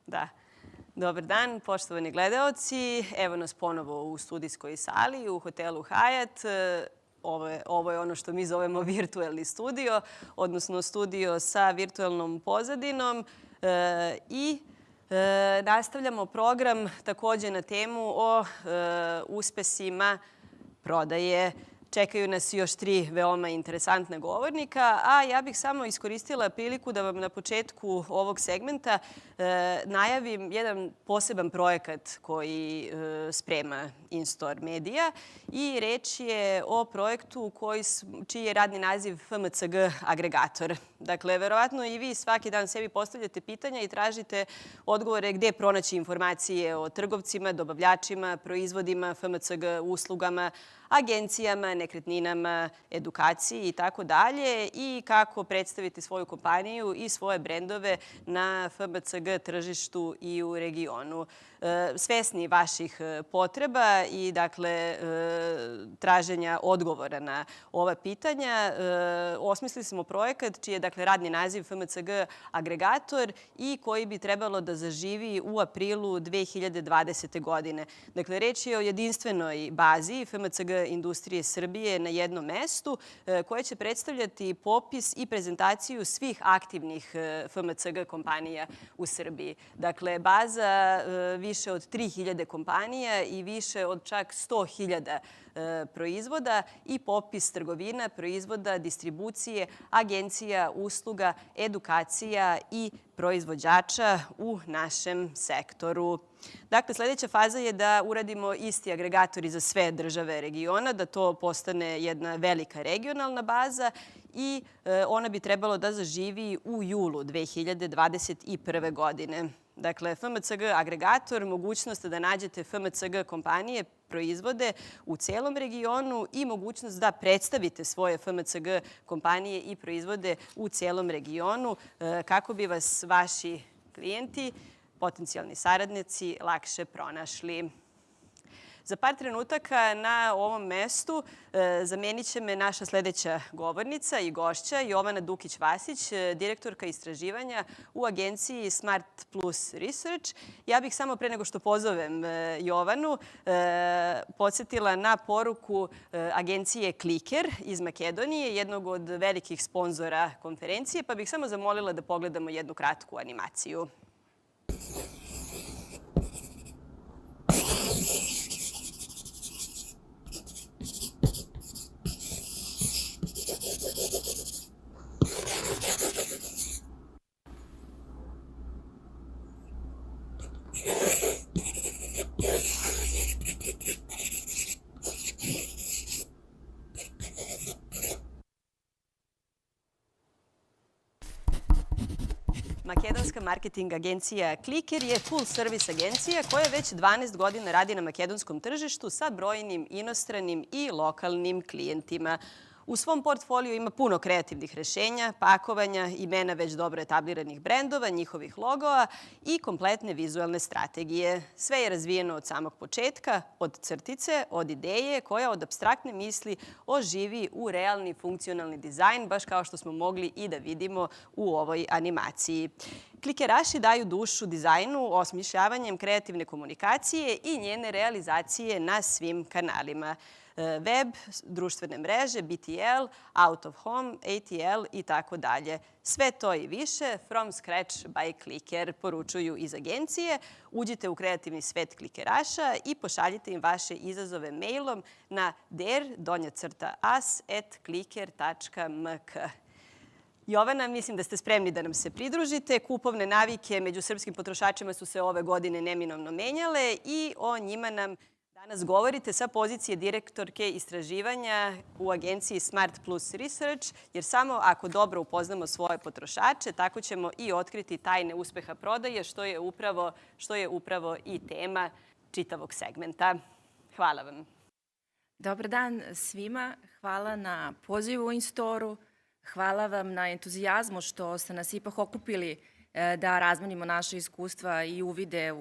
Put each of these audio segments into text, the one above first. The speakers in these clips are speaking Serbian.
Da. Dobar dan, poštovani gledaoci. Evo nas ponovo u studijskoj sali u hotelu Hyatt. Ovo je ono što mi zovemo virtuelni studio, odnosno studio sa virtuelnom pozadinom. I nastavljamo program takođe na temu o uspesima prodaje. Čekaju nas još 3 veoma interesantna govornika, a ja bih samo iskoristila priliku da vam na početku ovog segmenta najavim jedan poseban projekat koji sprema Instor Media i reč je o projektu čiji je radni naziv FMCG agregator. Dakle, verovatno i vi svaki dan sebi postavljate pitanja i tražite odgovore gde pronaći informacije o trgovcima, dobavljačima, proizvodima, FMCG uslugama, agencijama, nekretninama, edukaciji i tako dalje i kako predstaviti svoju kompaniju i svoje brendove na FMCG tržištu i u regionu. Svesni vaših potreba i dakle traženja odgovora na ova pitanja, osmislili smo projekat čiji je dakle radni naziv FMCG agregator i koji bi trebalo da zaživi u aprilu 2020. godine. Dakle, reč je o jedinstvenoj bazi FMCG industrije Srbije na jednom mestu koja će predstavljati popis i prezentaciju svih aktivnih FMCG kompanija u Srbiji. Dakle, baza više od 3000 kompanija i više od čak 100.000 proizvoda i popis trgovina, proizvoda, distribucije, agencija, usluga, edukacija i proizvođača u našem sektoru. Dakle, sledeća faza je da uradimo isti agregator i za sve države regiona, da to postane jedna velika regionalna baza i ona bi trebalo da zaživi u julu 2021. godine. Dakle, FMCG agregator, mogućnost da nađete FMCG kompanije, proizvode u celom regionu i mogućnost da predstavite svoje FMCG kompanije i proizvode u celom regionu kako bi vas vaši klijenti, potencijalni saradnici, lakše pronašli. Za par trenutaka na ovom mestu zamenit će me naša sledeća govornica i gošća, Jovana Dukić-Vasić, direktorka istraživanja u agenciji Smart Plus Research. Ja bih samo pre nego što pozovem Jovanu podsjetila na poruku agencije Kliker iz Makedonije, jednog od velikih sponzora konferencije, pa bih samo zamolila da pogledamo jednu kratku animaciju. Makedonska marketing agencija Kliker je full service agencija koja već 12 godina radi na makedonskom tržištu sa brojnim inostranim i lokalnim klijentima. U svom portfoliju ima puno kreativnih rešenja, pakovanja, imena već dobro etabliranih brendova, njihovih logoa i kompletne vizualne strategije. Sve je razvijeno od samog početka, od crtice, od ideje koja od apstraktne misli oživi u realni funkcionalni dizajn, baš kao što smo mogli i da vidimo u ovoj animaciji. Klikeraši daju dušu dizajnu osmišljavanjem kreativne komunikacije i njene realizacije na svim kanalima. Web, društvene mreže, BTL, out of home, ATL i tako dalje. Sve to i više from scratch by Kliker, poručuju iz agencije. Uđite u kreativni svet klikeraša i pošaljite im vaše izazove mailom na der_as@kliker.mk. Jovana, mislim da ste spremni da nam se pridružite. Kupovne navike među srpskim potrošačima su se ove godine neminovno menjale i o njima nam danas govorite sa pozicije direktorke istraživanja u agenciji Smart Plus Research, jer samo ako dobro upoznamo svoje potrošače, tako ćemo i otkriti tajne uspeha prodaje, što je upravo i tema čitavog segmenta. Hvala vam. Dobar dan svima. Hvala na pozivu u Instoru. Hvala vam na entuzijazmu što ste nas ipak okupili da razmenimo naše iskustva i uvide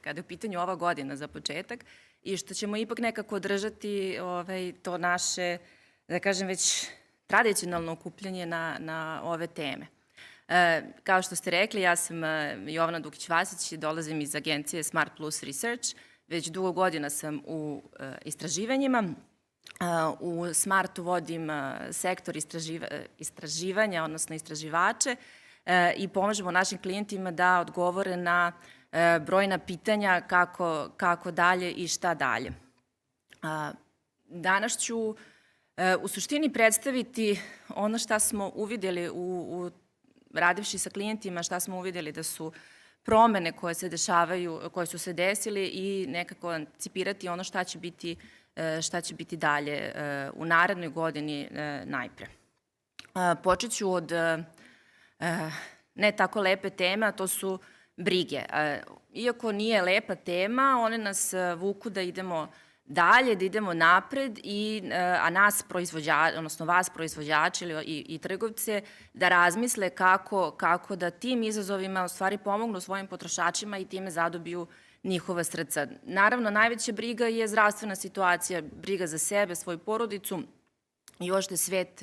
kada je u pitanju ova godina za početak i što ćemo ipak nekako održati to naše, da kažem, već tradicionalno okupljanje na ove teme. Kao što ste rekli, ja sam Jovana Dukić-Vasić i dolazim iz agencije Smart Plus Research. Već dugo godina sam u istraživanjima. U Smartu vodim sektor istraživanja, odnosno istraživače, i pomažemo našim klijentima da odgovore na brojna pitanja kako dalje i šta dalje. Danas ću u suštini predstaviti ono šta smo uvideli radivši sa klijentima, šta smo uvideli da su promene koje se dešavaju, koje su se desile i nekako anticipirati ono šta će biti dalje u narednoj godini najpre. Počet ću od ne tako lepe teme, a to su brige. Iako nije lepa tema, one nas vuku da idemo dalje, da idemo napred, a nas proizvođači, odnosno vas proizvođači i trgovce, da razmisle kako da tim izazovima u stvari pomognu svojim potrošačima i time zadobiju njihova srca. Naravno, najveća briga je zdravstvena situacija, briga za sebe, svoju porodicu i uopšte svet,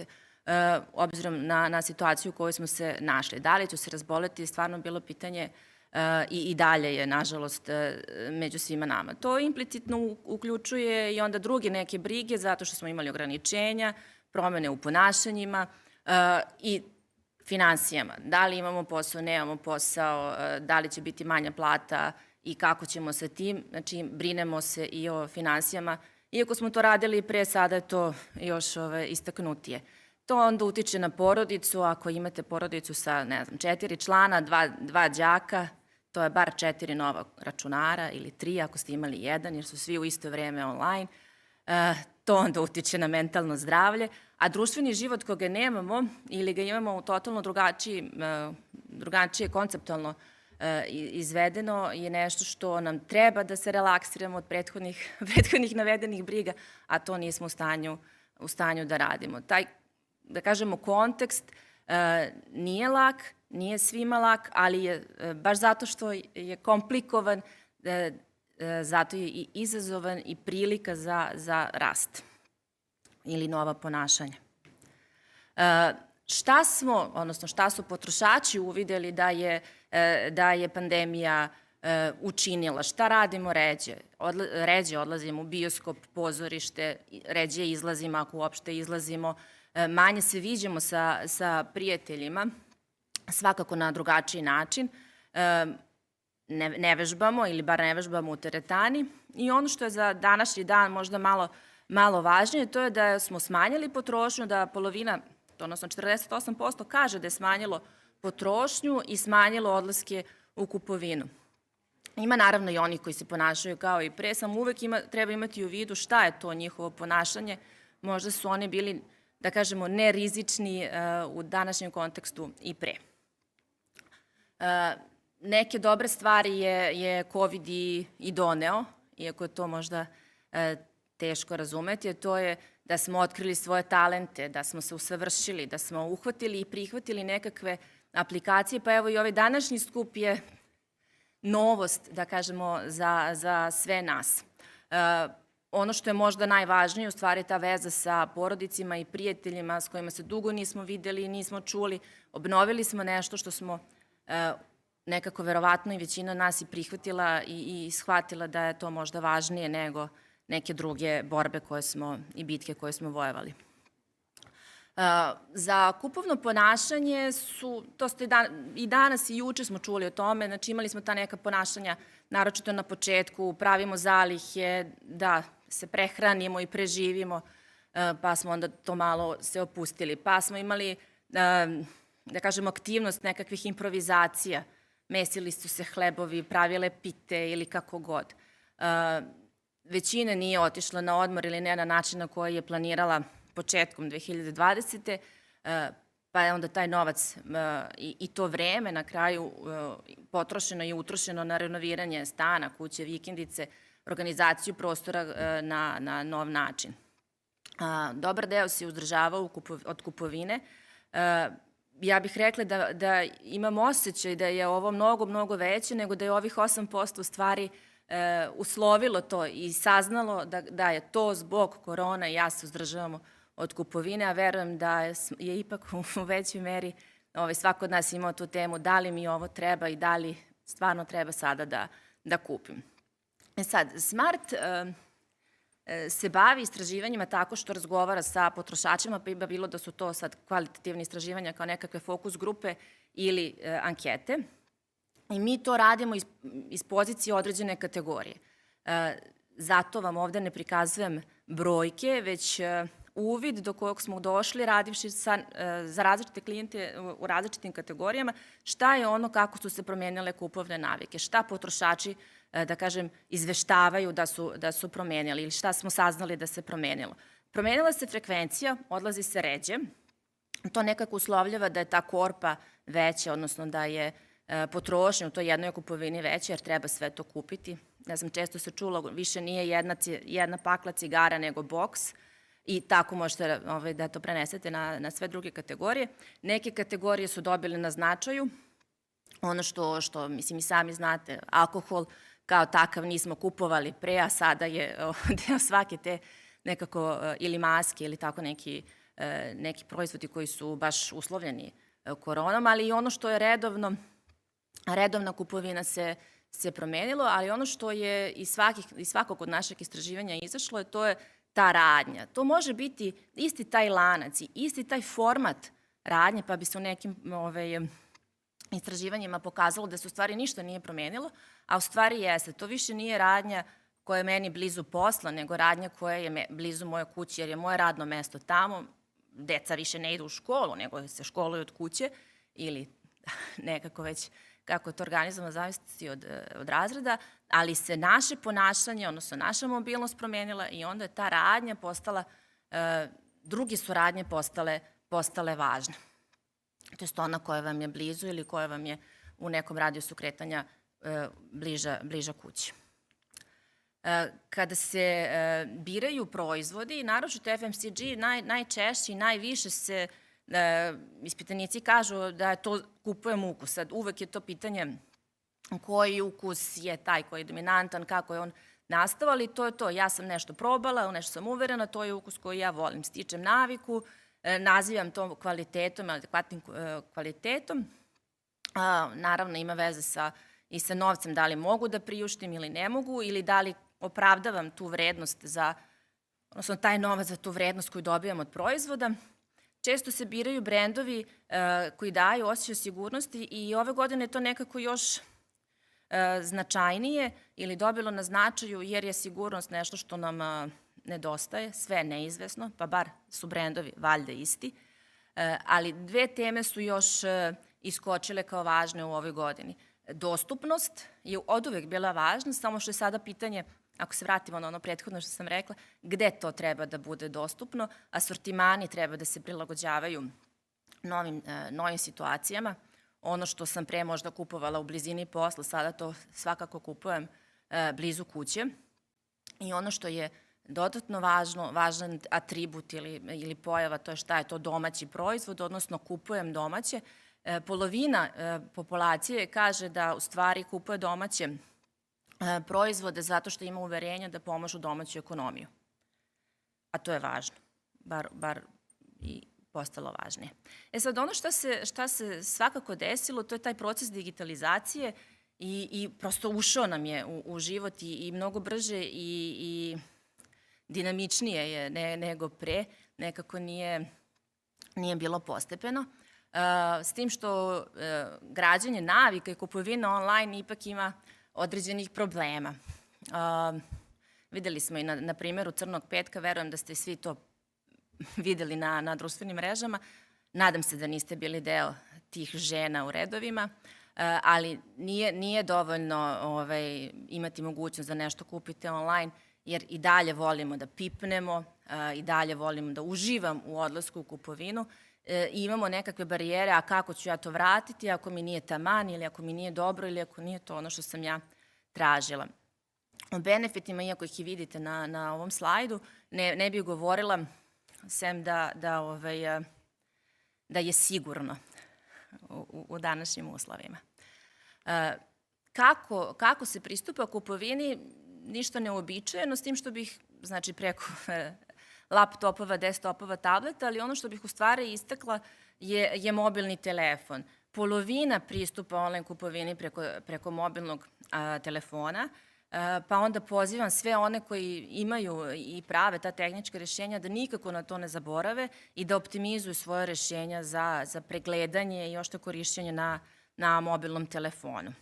obzirom na situaciju u kojoj smo se našli. Da li ću se razboleti je stvarno bilo pitanje i dalje je, nažalost, među svima nama. To implicitno uključuje i onda druge neke brige, zato što smo imali ograničenja, promene u ponašanjima i finansijama. Da li imamo posao, nemamo posao, da li će biti manja plata i kako ćemo sa tim. Znači, brinemo se i o finansijama. Iako smo to radili pre, sada je to još istaknutije. To onda utiče na porodicu. Ako imate porodicu sa, 4 člana, 2 đaka, to je bar 4 nova računara ili 3 ako ste imali jedan, jer su svi u isto vreme online. To onda utiče na mentalno zdravlje. A društveni život koga nemamo ili ga imamo u totalno drugačije konceptualno izvedeno je nešto što nam treba da se relaksiramo od prethodnih navedenih briga, a to nismo u stanju da radimo. Taj, da kažemo, kontekst nije lak, nije svima lak, ali je baš zato što je komplikovan, zato je i izazovan i prilika za rast ili nova ponašanja. Šta su potrošači uvideli da je pandemija učinila? Šta radimo ređe? Ređe odlazimo u bioskop, pozorište, ređe izlazimo ako uopšte izlazimo, manje se viđamo sa prijateljima, svakako na drugačiji način, ne vežbamo ili bar ne vežbamo u teretani i ono što je za današnji dan možda malo važnije, to je da smo smanjili potrošnju, da polovina, odnosno 48% kaže da je smanjilo potrošnju i smanjilo odlaske u kupovinu. Ima naravno i oni koji se ponašaju kao i pre, samo uvek treba imati u vidu šta je to njihovo ponašanje. Možda su oni bili, da kažemo, nerizični u današnjem kontekstu i pre. Neke dobre stvari je COVID i doneo, iako je to možda teško razumeti, a to je da smo otkrili svoje talente, da smo se usavršili, da smo uhvatili i prihvatili nekakve aplikacije, pa evo i ovaj današnji skup je novost, da kažemo, za sve nas. Ono što je možda najvažnije, u stvari ta veza sa porodicima i prijateljima s kojima se dugo nismo videli i nismo čuli, obnovili smo nešto što smo nekako verovatno i većina nas i prihvatila i shvatila da je to možda važnije nego neke druge borbe i bitke koje smo vojevali. Za kupovno ponašanje to ste i danas i juče smo čuli o tome, znači imali smo ta neka ponašanja, naročito na početku, pravimo zalihe, da se prehranimo i preživimo, pa smo onda to malo se opustili. Pa smo imali, da kažemo, aktivnost nekakvih improvizacija, mesili su se hlebovi, pravile pite ili kako god. Većina nije otišla na odmor ili ne na način na koji je planirala početkom 2020. Pa je onda taj novac i to vreme na kraju potrošeno i utrošeno na renoviranje stana, kuće, vikendice, organizaciju prostora na nov način. Dobar deo se uzdržavao od kupovine. Ja bih rekla da imam osjećaj da je ovo mnogo veće nego da je ovih 8% u stvari uslovilo to i saznalo da je to zbog korona i ja se uzdržavamo od kupovine, a verujem da je ipak u većoj meri svako od nas imao tu temu da li mi ovo treba i da li stvarno treba sada da kupim. Sad, Smart se bavi istraživanjima tako što razgovara sa potrošačima, pa bilo da su to sad kvalitativne istraživanja kao nekakve fokus grupe ili ankete. I mi to radimo iz pozicije određene kategorije. Zato vam ovde ne prikazujem brojke, već uvid do kojeg smo došli radivši za različite klijente u različitim kategorijama, šta je ono kako su se promenile kupovne navike, šta potrošači, da kažem, izveštavaju da su promenili ili šta smo saznali da se promenilo. Promenila se frekvencija, odlazi se ređe, to nekako uslovljava da je ta korpa veća, odnosno da je potrošnja u toj jednoj kupovini veća jer treba sve to kupiti. Ne znam, često se čulo, više nije jedna pakla cigara nego boks i tako možete da to prenesete na sve druge kategorije. Neke kategorije su dobile na značaju. Ono što, mislim, i sami znate, alkohol kao takav nismo kupovali pre, a sada je deo svake te nekako ili maske ili tako neki proizvodi koji su baš uslovljeni koronom, ali i ono što je redovna kupovina se promenilo, ali ono što je iz svakog od našeg istraživanja izašlo, to je ta radnja. To može biti isti taj lanac i isti taj format radnje, pa bi se u nekim istraživanjima pokazalo da se u stvari ništa nije promenilo, a u stvari jeste. To više nije radnja koja je meni blizu posla, nego radnja koja je blizu moje kuće, jer je moje radno mesto tamo. Deca više ne idu u školu, nego se školuju od kuće ili nekako već kako je to organizovano, zavisnosti od razreda, ali se naše ponašanje, odnosno naša mobilnost promenila i onda je ta radnja postala, druge su radnje postale važne. To je ona koja vam je blizu ili koja vam je u nekom radijusu kretanja bliža kući. Kada se biraju proizvodi, naročito FMCG, najčešće i najviše se ispitanici kažu da to kupujem ukus. Sad, uvek je to pitanje koji ukus je taj koji je dominantan, kako je on nastao, ali to je to. Ja sam nešto probala, nešto sam uverena, to je ukus koji ja volim. Stičem naviku, nazivam to kvalitetom, adekvatnim kvalitetom. Naravno, ima veze i sa novcem, da li mogu da priuštim ili ne mogu, ili da li opravdavam tu vrednost odnosno taj novac za tu vrednost koju dobijam od proizvoda. Često se biraju brendovi koji daju osjećaj sigurnosti i ove godine je to nekako još značajnije ili dobilo na značaju jer je sigurnost nešto što nam nedostaje, sve je neizvesno, pa bar su brendovi valjda isti, ali dve teme su još iskočile kao važne u ovoj godini. Dostupnost je oduvek bila važna, samo što je sada pitanje, ako se vratimo na ono prethodno što sam rekla, gde to treba da bude dostupno, asortimani treba da se prilagođavaju novim situacijama. Ono što sam pre možda kupovala u blizini posla, sada to svakako kupujem blizu kuće. I ono što je dodatno važan atribut ili pojava, to je šta je to domaći proizvod, odnosno kupujem domaće. Polovina populacije kaže da u stvari kupuje domaće proizvode zato što ima uverenja da pomažu domaću ekonomiju. A to je važno, bar i postalo važnije. Sad, ono šta se svakako desilo, to je taj proces digitalizacije i prosto ušao nam je u život i mnogo brže i dinamičnije je nego pre, nekako nije bilo postepeno. S tim što građenje navika i kupovina online ipak ima određenih problema. Videli smo i na primjeru Crnog petka, verujem da ste svi to videli na društvenim mrežama. Nadam se da niste bili deo tih žena u redovima, ali nije dovoljno imati mogućnost da nešto kupite online, jer i dalje volimo da pipnemo, i dalje volimo da uživam u odlasku u kupovinu, i imamo nekakve barijere, a kako ću ja to vratiti ako mi nije taman ili ako mi nije dobro ili ako nije to ono što sam ja tražila. O benefitima, iako ih i vidite na ovom slajdu, ne bih govorila sem da je sigurno u današnjim uslovima. Kako se pristupa kupovini, ništa neobičajeno, s tim što bih, znači, preko laptopova, desktopova, tableta, ali ono što bih u stvari istakla je mobilni telefon. Polovina pristupa online kupovini preko mobilnog telefona, pa onda pozivam sve one koji imaju i prave ta tehnička rešenja da nikako na to ne zaborave i da optimizuju svoje rešenja za pregledanje i ošte korišćenje na mobilnom telefonu.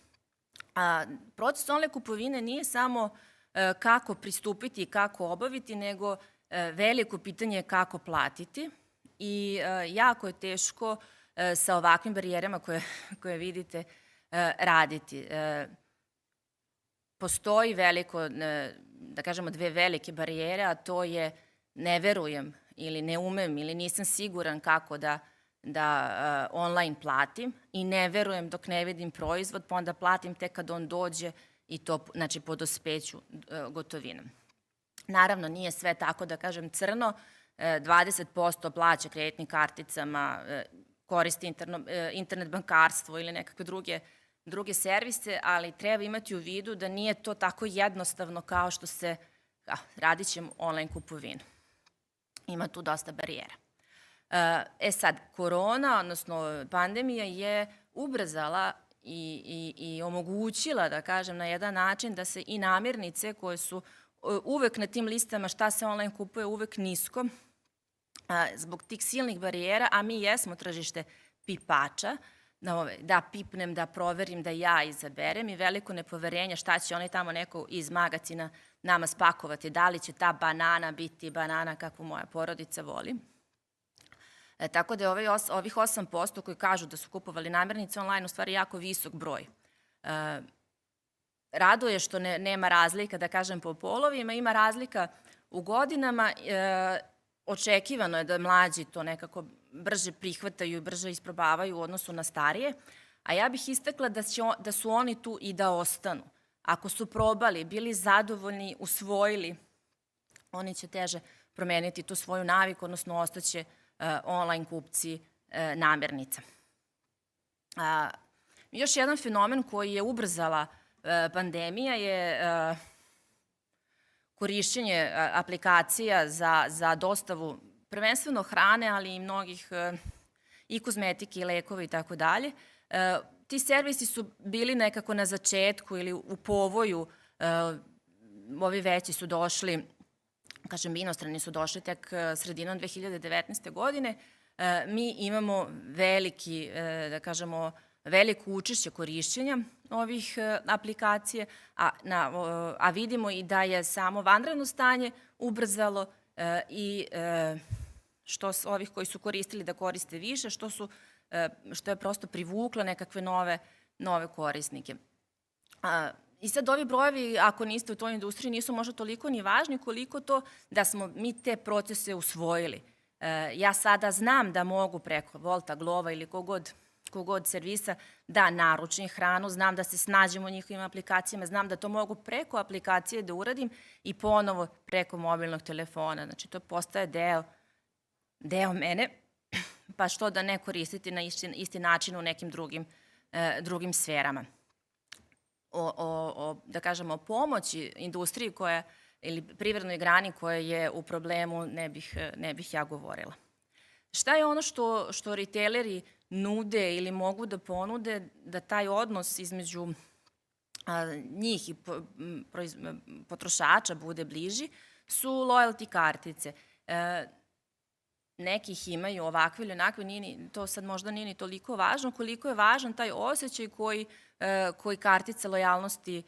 Proces online kupovine nije samo kako pristupiti i kako obaviti, nego veliko pitanje je kako platiti i jako je teško sa ovakvim barijerama koje vidite raditi. Postoji veliko, da kažemo, dve velike barijere, a to je ne verujem ili ne umem ili nisam siguran kako da online platim i ne verujem dok ne vidim proizvod, pa onda platim tek kad on dođe i to, znači, po dospeću gotovinom. Naravno, nije sve tako, da kažem, crno. 20% plaća kreditnim karticama, koristi internet bankarstvo ili nekakve druge servise, ali treba imati u vidu da nije to tako jednostavno kao što se radit ćemo online kupovinu. Ima tu dosta barijera. Sad, korona, odnosno pandemija je ubrzala i omogućila, da kažem, na jedan način da se i namirnice koje su uvek na tim listama šta se online kupuje uvek nisko, zbog tih silnih barijera, a mi jesmo tržište pipača, da pipnem, da proverim, da ja izaberem i veliko nepoverenje šta će oni tamo neko iz magacina nama spakovati, da li će ta banana biti banana kakvu moja porodica voli. Tako da je ovih 8% koji kažu da su kupovali namirnice online u stvari jako visok broj. Raduje što nema razlika, da kažem, po polovima, ima razlika u godinama. Očekivano je da mlađi to nekako brže prihvataju i brže isprobavaju u odnosu na starije, a ja bih istakla da su oni tu i da ostanu. Ako su probali, bili zadovoljni, usvojili, oni će teže promeniti tu svoju naviku, odnosno ostaće online kupci namirnica. Još jedan fenomen koji je ubrzala pandemija je korišćenje aplikacija za dostavu prvenstveno hrane, ali i mnogih i kozmetike i lekova i tako dalje. Ti servisi su bili nekako na začetku ili u povoju, ovi veći su došli, kažem, inostrani su došli tek sredinom 2019. godine. Mi imamo da kažemo, veliko učešće korišćenja ovih aplikacija, a vidimo i da je samo vanredno stanje ubrzalo i što ovih koji su koristili da koriste više, što je prosto privuklo nekakve nove korisnike. I sad ovi brojevi, ako niste u toj industriji, nisu možda toliko ni važni koliko to da smo mi te procese usvojili. Ja sada znam da mogu preko Volta, Glova ili kogod servisa da naručim hranu, znam da se snađem u njihovim aplikacijama, znam da to mogu preko aplikacije da uradim i ponovo preko mobilnog telefona. Znači, to postaje deo mene, pa što da ne koristiti na isti način u nekim drugim sferama. Da kažemo, o pomoći industriji ili privrednoj grani koja je u problemu ne bih ja govorila. Šta je ono što retaileri nude ili mogu da ponude da taj odnos između njih i potrošača bude bliži, su loyalty kartice. Nekih imaju ovakve ili onakve, to sad možda nije ni toliko važno, koliko je važan taj osjećaj koji kartica lojalnosti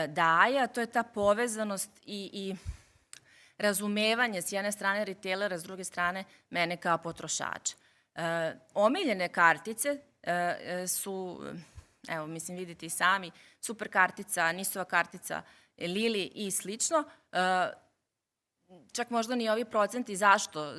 daje, a to je ta povezanost i razumevanje s jedne strane retailera, s druge strane mene kao potrošača. Omiljene kartice su, evo, mislim, vidite i sami, super kartica, Nisova kartica, Lili i slično. Čak možda ni ovi procenti zašto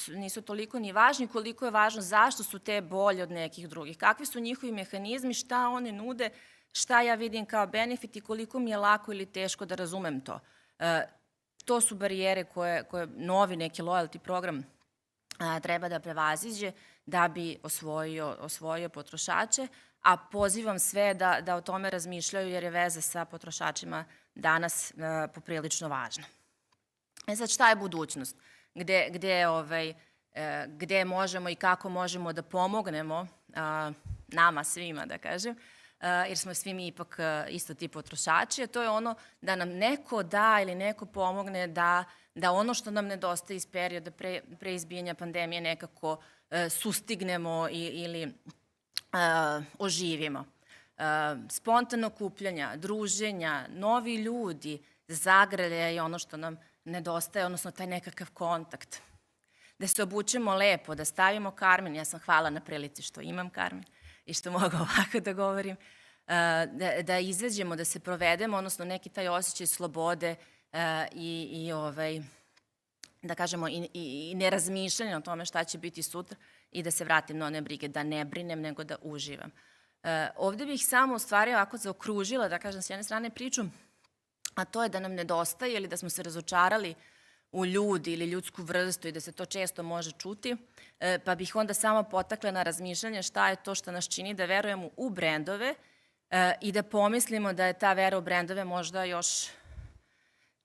nisu toliko ni važni, koliko je važno zašto su te bolje od nekih drugih. Kakvi su njihovi mehanizmi, šta one nude, šta ja vidim kao benefit i koliko mi je lako ili teško da razumem to. To su barijere koje novi neki loyalty program treba da prevaziđe da bi osvojio potrošače, a pozivam sve da o tome razmišljaju jer je veza sa potrošačima danas poprilično važna. Sad, šta je budućnost? gde možemo i kako možemo da pomognemo nama svima, da kažem, jer smo svi mi ipak isto ti potrošači, a to je ono da nam neko da ili neko pomogne da ono što nam nedostaje iz perioda pre izbijanja pandemije nekako sustignemo ili oživimo. Spontano kupljanja, druženja, novi ljudi, zagrljaja je ono što nam nedostaje, odnosno taj nekakav kontakt. Da se obučemo lepo, da stavimo karmen, ja sam hvala na prilici što imam karmen i što mogu ovako da govorim, da izađemo, da se provedemo, odnosno neki taj osjećaj slobode da kažemo i nerazmišljanje o tome šta će biti sutra i da se vratim na one brige, da ne brinem, nego da uživam. Ovde bih samo u stvari ovako zaokružila, da kažem, s jedne strane priču, a to je da nam nedostaje ili da smo se razočarali u ljudi ili ljudsku vrstu i da se to često može čuti, pa bih onda samo potakla na razmišljanje šta je to što nas čini da verujemo u brendove i da pomislimo da je ta vera u brendove možda još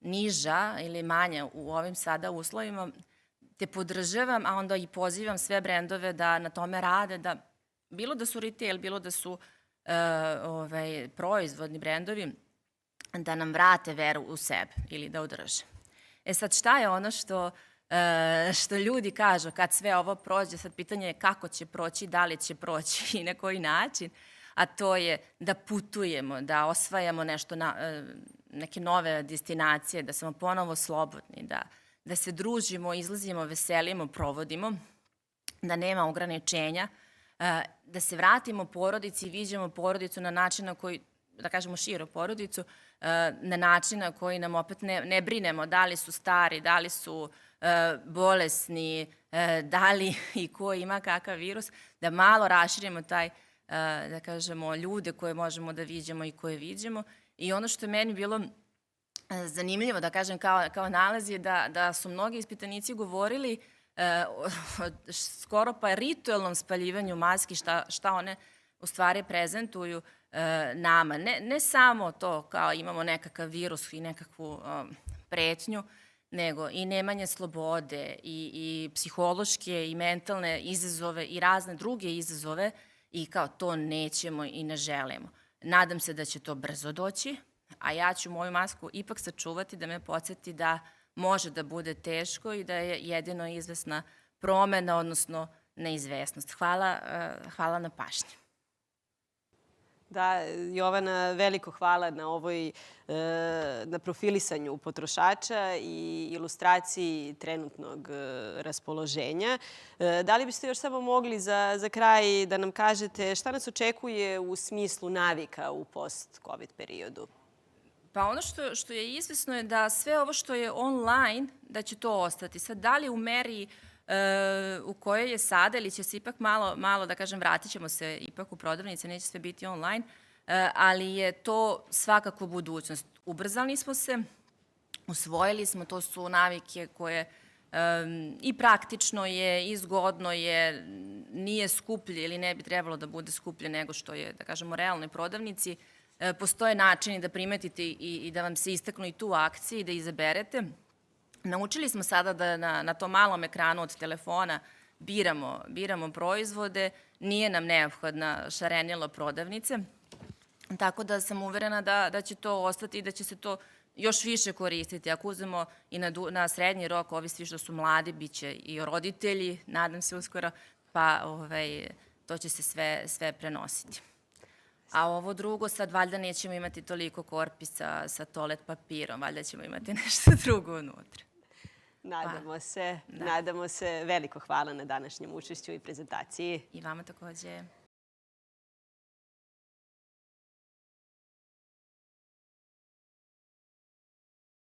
niža ili manja u ovim sada uslovima. Te podržavam, a onda i pozivam sve brendove da na tome rade, da bilo da su retail, bilo da su proizvodni brendovi, da nam vrate veru u sebe ili da održe. Sad, šta je ono što ljudi kažu kad sve ovo prođe? Sad, pitanje je kako će proći, da li će proći i na koji način, a to je da putujemo, da osvajamo neke nove destinacije, da smo ponovo slobodni, da se družimo, izlazimo, veselimo, provodimo, da nema ograničenja, da se vratimo porodici i viđemo porodicu na način na koji, da kažemo širu porodicu, na način na koji nam opet ne brinemo da li su stari, da li su bolesni, da li i ko ima kakav virus, da malo raširimo taj, da kažemo, ljude koje možemo da viđemo i koje viđemo. I ono što je meni bilo zanimljivo, da kažem, kao nalaz je da su mnogi ispitanici govorili skoro pa ritualnom spaljivanju maski, šta one u stvari prezentuju nama. Ne samo to kao imamo nekakav virus i nekakvu pretnju, nego i nemanje slobode i psihološke i mentalne izazove i razne druge izazove i kao to nećemo i ne želimo. Nadam se da će to brzo doći, a ja ću moju masku ipak sačuvati da me podsjeti da može da bude teško i da je jedino izvesna promena, odnosno neizvesnost. Hvala na pažnji. Da, Jovana, veliko hvala na profilisanju potrošača i ilustraciji trenutnog raspoloženja. Da li biste još samo mogli za kraj da nam kažete šta nas očekuje u smislu navika u post-COVID periodu? Pa ono što je izvesno je da sve ovo što je online, da će to ostati. Sad, da li u meri u kojoj je sada ili će se ipak malo, da kažem, vratit ćemo se ipak u prodavnice, neće sve biti online, ali je to svakako budućnost. Ubrzali smo se, usvojili smo, to su navike koje i praktično je, i zgodno je, nije skuplje ili ne bi trebalo da bude skuplje nego što je, da kažemo, realnoj prodavnici. Postoje načini da primetite i da vam se istaknu i tu akcije i da izaberete. Naučili smo sada da na tom malom ekranu od telefona biramo proizvode, nije nam neophodna šarenilo prodavnice, tako da sam uverena da će to ostati i da će se to još više koristiti. Ako uzmemo i na srednji rok, ovi svi što su mladi, bit će i roditelji, nadam se uskoro, pa to će se sve prenositi. A ovo drugo, sad valjda nećemo imati toliko korpisa sa toalet papirom, valjda ćemo imati nešto drugo unutra. Nadamo se. Veliko hvala na današnjem učešću i prezentaciji. I vama takođe.